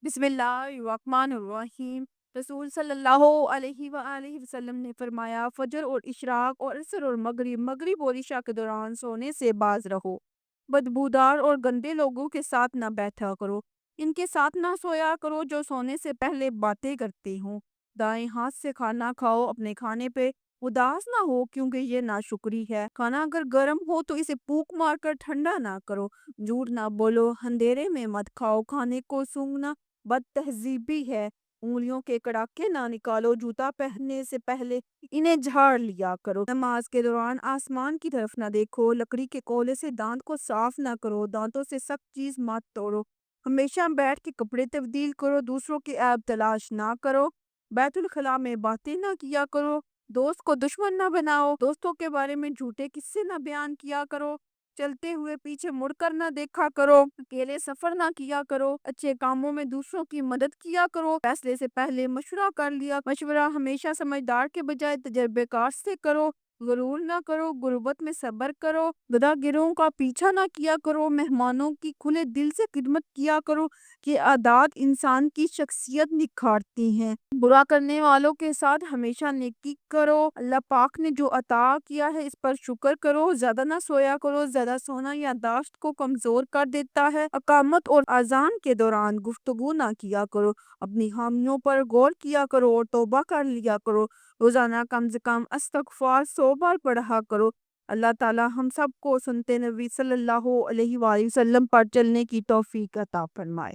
بسم اللہ الرحمن الرحیم۔ رسول صلی اللہ علیہ وآلہ وسلم نے فرمایا، فجر اور اشراق اور عصر اور مغرب اور عشاء کے دوران سونے سے باز رہو۔ بدبودار اور گندے لوگوں کے ساتھ نہ بیٹھا کرو، ان کے ساتھ نہ سویا کرو جو سونے سے پہلے باتیں کرتے ہوں۔ دائیں ہاتھ سے کھانا کھاؤ، اپنے کھانے پہ اداس نہ ہو کیونکہ یہ ناشکری ہے۔ کھانا اگر گرم ہو تو اسے پھونک مار کر ٹھنڈا نہ کرو۔ جھوٹ نہ بولو، اندھیرے میں مت کھاؤ، کھانے کو سونگھنا بد تہذیبی ہے۔ انگلیوں کے کڑاکے نہ نکالو، جوتا پہننے سے پہلے انہیں جھاڑ لیا کرو۔ نماز کے دوران آسمان کی طرف نہ دیکھو، لکڑی کے کولے سے دانت کو صاف نہ کرو، دانتوں سے سخت چیز مت توڑو۔ ہمیشہ بیٹھ کے کپڑے تبدیل کرو، دوسروں کے عیب تلاش نہ کرو۔ بیت الخلاء میں باتیں نہ کیا کرو، دوست کو دشمن نہ بناؤ، دوستوں کے بارے میں جھوٹے قصے نہ بیان کیا کرو۔ چلتے ہوئے پیچھے مڑ کر نہ دیکھا کرو، اکیلے سفر نہ کیا کرو، اچھے کاموں میں دوسروں کی مدد کیا کرو، فیصلے سے پہلے مشورہ کر لیا، مشورہ ہمیشہ سمجھدار کے بجائے تجربے کار سے کرو۔ غرور نہ کرو، غربت میں صبر کرو، گدھا گروہوں کا پیچھا نہ کیا کرو، مہمانوں کی کھلے دل سے خدمت کیا کرو۔ یہ عادات انسان کی شخصیت نکھارتی ہیں۔ برا کرنے والوں کے ساتھ ہمیشہ نیکی کرو، اللہ پاک نے جو عطا کیا ہے اس پر شکر کرو۔ زیادہ نہ سویا کرو، زیادہ سونا یادداشت کو کمزور کر دیتا ہے۔ اقامت اور اذان کے دوران گفتگو نہ کیا کرو، اپنی خامیوں پر غور کیا کرو اور توبہ کر لیا کرو۔ روزانہ کم سے کم استغفار 100 بار پڑھا کرو۔ اللہ تعالی ہم سب کو سنتے نبی صلی اللہ علیہ وآلہ وسلم پر چلنے کی توفیق عطا فرمائے۔